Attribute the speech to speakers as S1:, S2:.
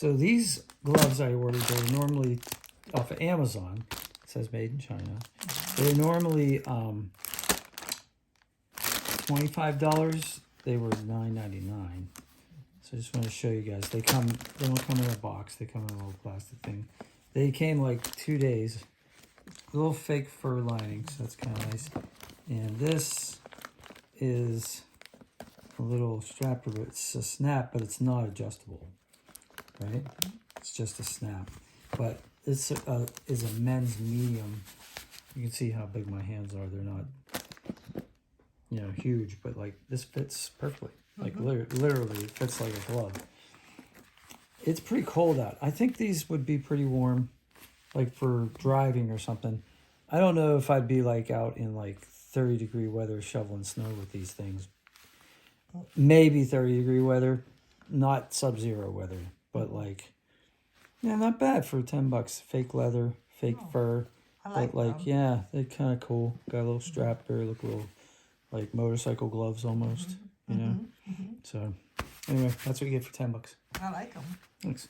S1: So these gloves I ordered, they're normally off of Amazon. It says made in China. They're normally $25. They were $9.99. So I just want to show you guys. They don't come in a box. They come in a little plastic thing. They came like 2 days. Little fake fur linings. That's kind of nice. And this is a little strap. It's a snap, but it's not adjustable. Right? It's just a snap. But this is a men's medium. You can see how big my hands are. They're not, you know, huge, but like this fits perfectly. Like literally, it fits like a glove. It's pretty cold out. I think these would be pretty warm, like for driving or something. I don't know if I'd be like out in like 30-degree weather shoveling snow with these things. Maybe 30-degree weather, not sub-zero weather, but like, yeah, not bad for $10. Fake leather, fake fur.
S2: I like
S1: but like,
S2: them.
S1: yeah, they're kind of cool. Got a little strap there, look a little like motorcycle gloves almost, you know. So anyway, that's what you get for $10.
S2: I like them.
S1: Thanks.